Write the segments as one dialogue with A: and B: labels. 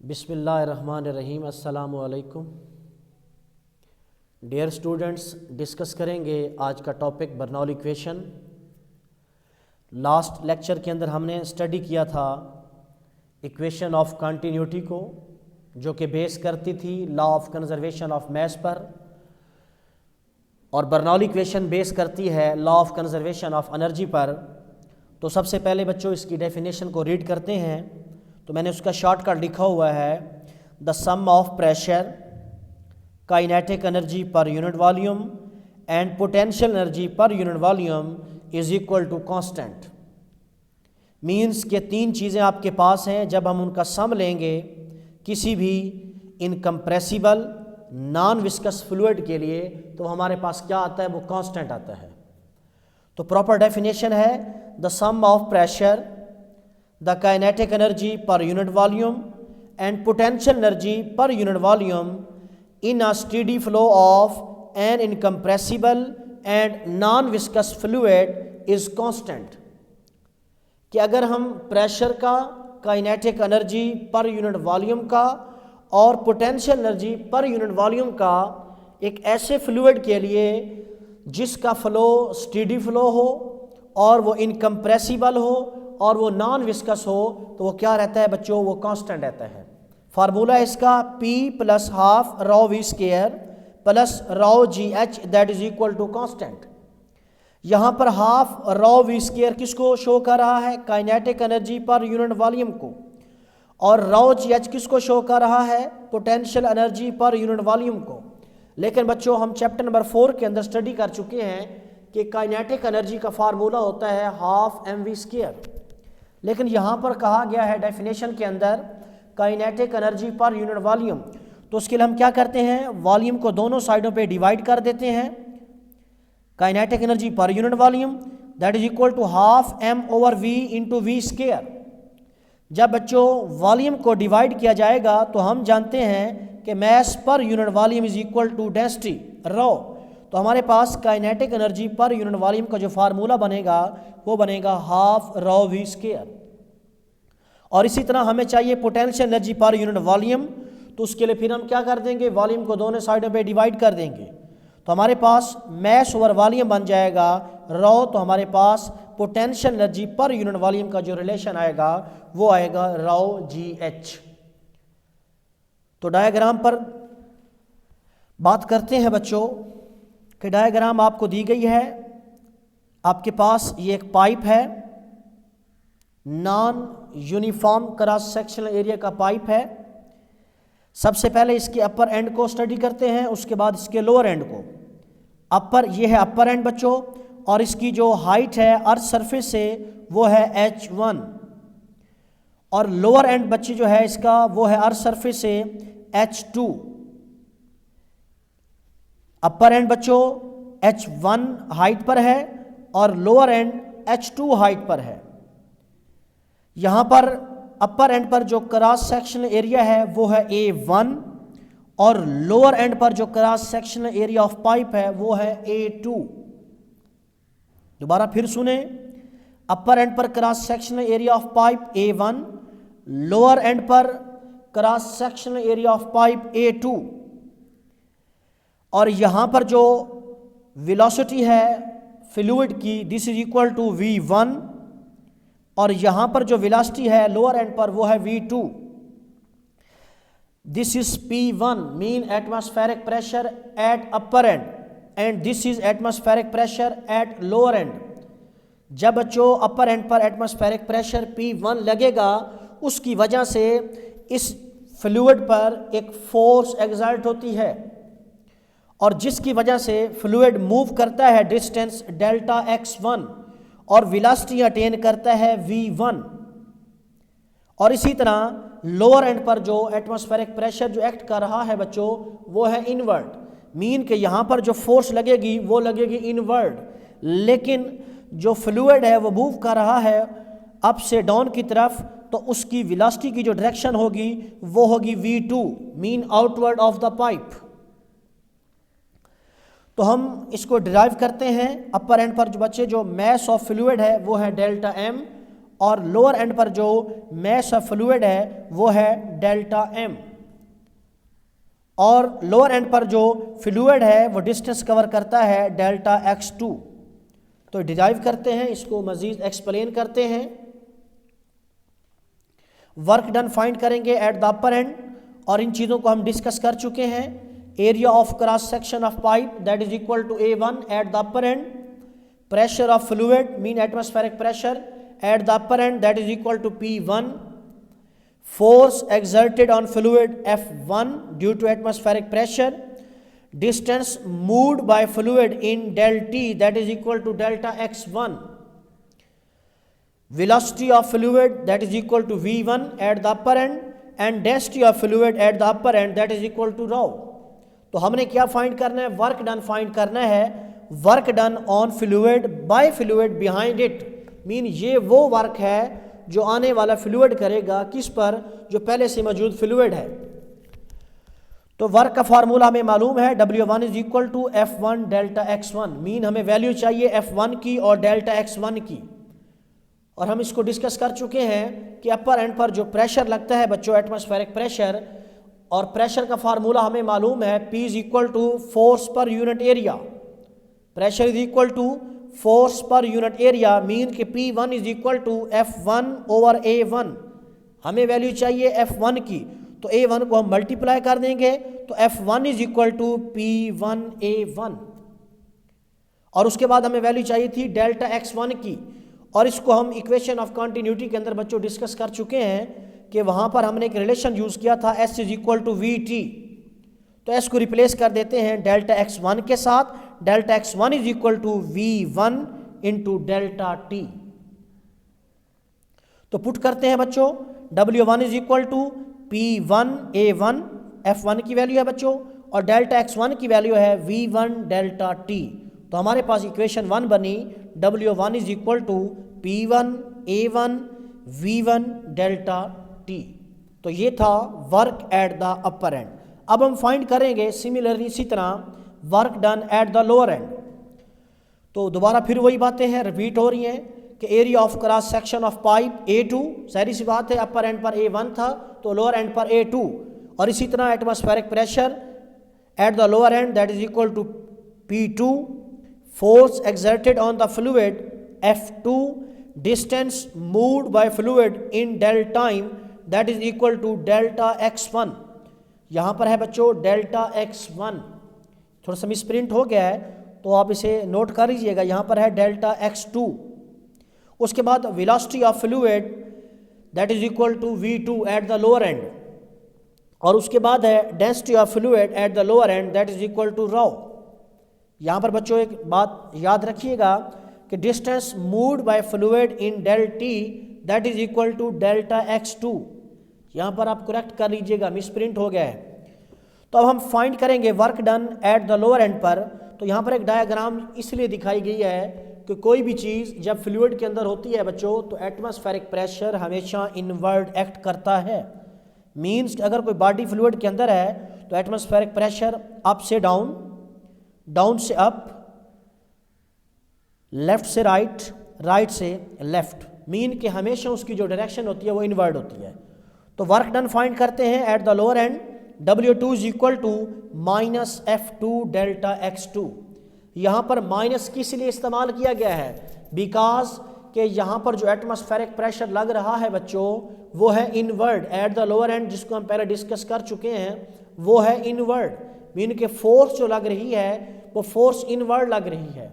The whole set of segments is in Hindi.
A: बिस्मिल्लाहिर्रहमानिर्रहीम। अस्सलामु अलैकुम। डियर स्टूडेंट्स, डिस्कस करेंगे आज का topic Bernoulli equation. Last lecture के अंदर हमने स्टडी किया था इक्वेशन ऑफ कंटिन्यूटी को, जो कि बेस करती थी law of conservation of mass पर, और बर्नौली इक्वेशन बेस करती है law of conservation of energy पर। तो सबसे पहले बच्चों इसकी डेफिनेशन को रीड करते हैं। तो मैंने उसका शॉर्टकट लिखा हुआ है, the sum of pressure, kinetic energy per unit volume and potential energy per unit volume is equal to constant. Means के तीन चीज़ें आपके पास हैं, जब हम उनका सम लेंगे किसी भी इनकम्प्रेसिबल नॉन विस्कस फ्लूइड के लिए, तो हमारे पास क्या आता है, वो कांस्टेंट आता है। तो प्रॉपर डेफिनेशन है, the sum of pressure, the kinetic energy per unit volume and potential energy per unit volume in a steady flow of an incompressible and non-viscous fluid is constant। कि अगर हम प्रेशर का, kinetic energy per unit volume का और potential energy per unit volume का एक ऐसे फ्लूइड के लिए जिसका फ्लो स्टेडी फ्लो हो और वो इनकम्प्रेसिबल हो और वो नॉन विस्कस हो, तो वो क्या रहता है बच्चों, वो कांस्टेंट रहता है। फार्मूला इसका P plus half rho v square plus rho ji h that is equal to constant. यहाँ पर हाफ रॉ वी स्केयर किसको शो कर रहा है, kinetic energy per unit volume को, और रॉ जी एच किसको शो कर रहा है, potential energy per unit volume को। लेकिन बच्चों हम चैप्टर नंबर 4 के अंदर स्टडी कर चुके हैं कि काइनेटिक एनर्जी का फार्मूला होता है हाफ एम वी स्केयर। लेकिन यहाँ पर कहा गया है डेफिनेशन के अंदर kinetic energy per unit volume, तो उसके लिए हम क्या करते हैं, वॉल्यूम को दोनों साइडों पे डिवाइड कर देते हैं। Kinetic energy per unit volume that is equal to half m over v into v square. जब बच्चों वॉल्यूम को डिवाइड किया जाएगा तो हम जानते हैं कि mass per unit volume is equal to density rho. तो हमारे पास kinetic energy per unit volume का जो फार्मूला बनेगा वो बनेगा हाफ रॉ वी स्केयर। और इसी तरह हमें चाहिए potential energy per unit volume, तो उसके लिए फिर हम क्या कर देंगे, वॉल्यूम को दोनों साइडों पे डिवाइड कर देंगे। तो हमारे पास मास ओवर वॉल्यूम बन जाएगा रॉ, तो हमारे पास potential energy per unit volume का जो रिलेशन आएगा वो आएगा रॉ जी एच। तो डायग्राम पर बात करते हैं बच्चों कि डायग्राम आपको दी गई है। आपके पास ये एक पाइप है, non uniform cross sectional area का पाइप है। सबसे पहले इसके अपर एंड को स्टडी करते हैं, उसके बाद इसके लोअर एंड को। अपर, ये है अपर एंड बच्चों, और इसकी जो हाइट है अर्थ सरफेस से वो है h1, और लोअर एंड बच्चे जो है इसका वो है अर्थ सरफेस से h2। अपर एंड बच्चों h1 हाइट पर है और लोअर एंड h2 हाइट पर है। यहाँ पर अपर एंड पर जो क्रॉस सेक्शनल एरिया है वो है A1, और लोअर एंड पर जो cross sectional area of pipe है वो है A2। दोबारा फिर सुने, अपर एंड पर cross sectional area of pipe A1, lower end पर cross sectional area of pipe A2। और यहाँ पर जो वेलोसिटी है फ्लूइड की this is equal to V1, और यहाँ पर जो वेलोसिटी है लोअर एंड पर वो है V2। This is P1 mean atmospheric pressure at upper and, and this is atmospheric pressure at lower and. जब बच्चों अपर एंड पर एटमॉस्फेरिक प्रेशर P1 लगेगा, उसकी वजह से इस फ्लूइड पर एक फोर्स एक्सर्ट होती है, और जिसकी वजह से फ्लूइड मूव करता है डिस्टेंस डेल्टा x1 और वेलोसिटी अटेन करता है v1। और इसी तरह लोअर एंड पर जो एटमॉस्फेरिक प्रेशर जो एक्ट कर रहा है बच्चों वो है इनवर्ड, मीन कि यहाँ पर जो फोर्स लगेगी वो लगेगी इनवर्ड, लेकिन जो फ्लूइड है वो मूव कर रहा है अप से डाउन की तरफ, तो उसकी वेलोसिटी की जो डायरेक्शन होगी वो होगी v2 mean outward of the pipe. तो हम इसको डिराइव करते हैं। अपर एंड पर जो बच्चे जो मास ऑफ फ्लूइड है वो है डेल्टा m, और लोअर एंड पर जो मैस ऑफ फ्लूइड है वो है डेल्टा एम, और लोअर एंड पर जो फ्लूइड है वो डिस्टेंस कवर करता है डेल्टा x2। तो डिराइव करते हैं, इसको मजीद एक्सप्लेन करते हैं। वर्क डन फाइंड करेंगे एट द अपर एंड, और इन चीज़ों को हम डिस्कस कर चुके हैं। Area of cross section of pipe that is equal to A1 at the upper end, pressure of fluid mean atmospheric pressure at the upper end that is equal to P1, force exerted on fluid F1 due to atmospheric pressure, distance moved by fluid in del T that is equal to delta x1, velocity of fluid that is equal to V1 at the upper end, and density of fluid at the upper end that is equal to rho। तो हमने क्या फाइंड करना है? वर्क डन फाइंड करना है। Work done on fluid by fluid behind it, mean ये वो वर्क है जो आने वाला फ्लूइड करेगा, किस पर? जो पहले से मौजूद फ्लूइड है। तो वर्क का फार्मूला हमें मालूम है, W1 is equal to F1 delta x1, mean हमें वैल्यू चाहिए F1 की और डेल्टा x1 की, और हम इसको डिस्कस कर चुके हैं कि अपर एंड पर जो प्रेशर लगता है बच्चों, एटमॉस्फेरिक प्रेशर, और प्रेशर का फार्मूला हमें मालूम है P is equal to force per unit area. Pressure is equal to force per unit area, mean के P1 is equal to F1 over A1। हमें वैल्यू चाहिए F1 की, तो A1 को हम मल्टीप्लाई कर देंगे, तो F1 is equal to P1 A1, और उसके बाद हमें वैल्यू चाहिए थी डेल्टा x1 की, और इसको हम इक्वेशन ऑफ कंटिन्यूटी के अंदर बच्चों डिस्कस कर चुके हैं कि वहाँ पर हमने एक रिलेशन यूज़ किया था S is equal to VT। तो S को रिप्लेस कर देते हैं डेल्टा x1 के साथ, delta x1 is equal to V1 into delta T। तो पुट करते हैं बच्चों, W1 is equal to P1 A1, F1 की वैल्यू है बच्चों, और डेल्टा x1 की वैल्यू है V1 डेल्टा T। तो हमारे पास इक्वेशन 1 बनी, W1 is equal to P1 A1 V1 delta T। तो ये था work at the upper end. अब हम फाइंड करेंगे सिमिलरली इसी तरह work done at the lower end. तो दोबारा फिर वही बातें हैं, रिपीट हो रही हैं कि area of cross section of pipe A2, सारी सी बात है, अपर एंड पर A1 था तो लोअर एंड पर A2, और इसी तरह atmospheric pressure at the lower end that is equal to P2, force exerted on the fluid F2, distance moved by fluid in del time that is equal to delta x1। यहाँ पर है बच्चों डेल्टा x1, थोड़ा सा मिसप्रिंट हो गया है तो आप इसे नोट कर लीजिएगा, यहाँ पर है डेल्टा x2। उसके बाद velocity of fluid that is equal to V2 at the lower end, और उसके बाद है density of fluid at the lower end that is equal to rho। यहाँ पर बच्चों एक बात याद रखिएगा कि distance moved by fluid in del T that is equal to delta x2। यहाँ पर आप करेक्ट कर लीजिएगा, मिसप्रिंट हो गया है। तो अब हम फाइंड करेंगे work done at the lower end पर। तो यहाँ पर एक डायग्राम इसलिए दिखाई गई है कि कोई भी चीज़ जब फ्लूइड के अंदर होती है बच्चों तो एटमॉस्फेरिक प्रेशर हमेशा इनवर्ड एक्ट करता है। मीन्स अगर कोई बॉडी फ्लूइड के अंदर है तो एटमॉस्फेरिक प्रेशर अप से डाउन, डाउन से अप, लेफ्ट से राइट, राइट से लेफ्ट, मीन कि हमेशा उसकी जो डायरेक्शन होती है वो इनवर्ड होती है। तो वर्क डन फाइंड करते हैं at the lower end. W2 is equal to minus F2 delta x2। यहाँ पर माइनस किस लिए इस्तेमाल किया गया है? बिकॉज कि यहाँ पर जो एटमॉस्फेरिक प्रेशर लग रहा है बच्चों वो है inward eight the lower and, जिसको हम पहले डिस्कस कर चुके हैं, वो है इनवर्ड, मीन के फोर्स जो लग रही है वो फोर्स इनवर्ड लग रही है,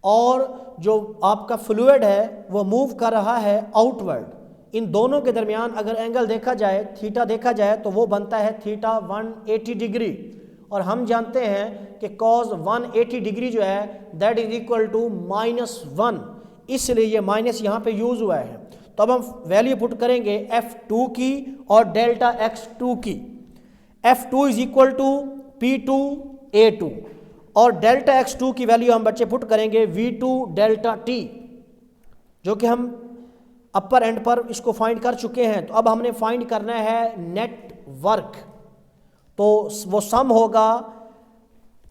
A: और जो आपका फ्लूइड है वो मूव कर रहा है आउटवर्ड। इन दोनों के दरमियान अगर एंगल देखा जाए, थीटा देखा जाए, तो वो बनता है थीटा 180 डिग्री, और हम जानते हैं कि कॉज 180 डिग्री जो है दैट इज इक्वल टू -1, इसलिए ये माइनस यहाँ पे यूज हुआ है। तो अब हम वैल्यू पुट करेंगे F2 की और डेल्टा x2 की। F2 is equal to P2 A2, और डेल्टा x2 की वैल्यू हम बच्चे पुट करेंगे V2 डेल्टा T, जो कि हम अपर एंड पर इसको फाइंड कर चुके हैं। तो अब हमने फाइंड करना है नेट वर्क, तो वो सम होगा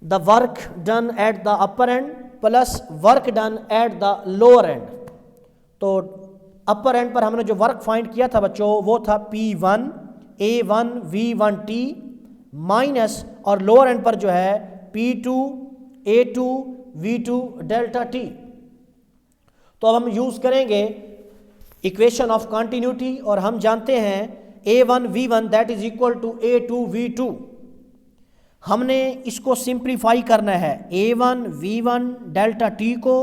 A: the work done at the upper and plus work done at the lower end. तो अपर एंड पर हमने जो वर्क फाइंड किया था बच्चों वो था P1 A1 V1T माइनस और लोअर एंड पर जो है P2 A2 V2 delta T। तो अब हम यूज करेंगे इक्वेशन ऑफ कंटिन्यूटी और हम जानते हैं A1 V1 that is equal to A2 V2। हमने इसको सिंप्लीफाई करना है A1 V1 डेल्टा T को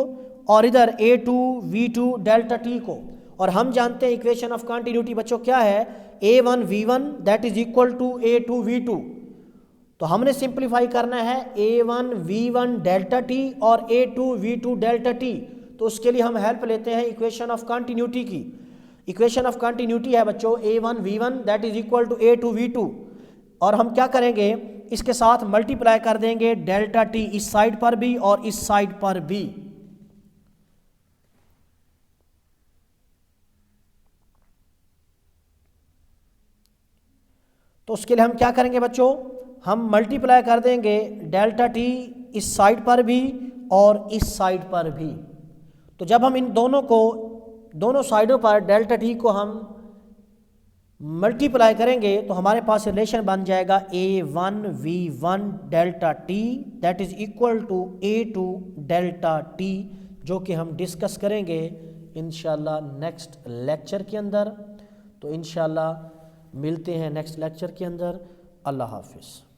A: और इधर A2 V2 डेल्टा T को, और हम जानते हैं इक्वेशन ऑफ कंटिन्यूटी बच्चों क्या है A1 V1 that is equal to A2 V2। तो हमने सिंप्लीफाई करना है A1 V1 डेल्टा T और A2 V2 डेल्टा T। तो उसके लिए हम हेल्प लेते हैं इक्वेशन ऑफ कंटिन्यूटी की। इक्वेशन ऑफ कंटिन्यूटी है बच्चों A1 V1 that is equal to A2 V2, और हम क्या करेंगे इसके साथ मल्टीप्लाई कर देंगे डेल्टा T इस साइड पर भी और इस साइड पर भी। तो उसके लिए हम क्या करेंगे बच्चों, हम मल्टीप्लाई कर देंगे डेल्टा T इस साइड पर भी और इस साइड पर भी। तो जब हम इन दोनों साइडों पर डेल्टा T को हम मल्टीप्लाई करेंगे तो हमारे पास रिलेशन बन जाएगा A1 V1 delta T that is equal to A2 delta T, जो कि हम डिस्कस करेंगे इंशाल्लाह नेक्स्ट लेक्चर के अंदर। तो इंशाल्लाह मिलते हैं नेक्स्ट लेक्चर के अंदर। अल्लाह हाफिज़।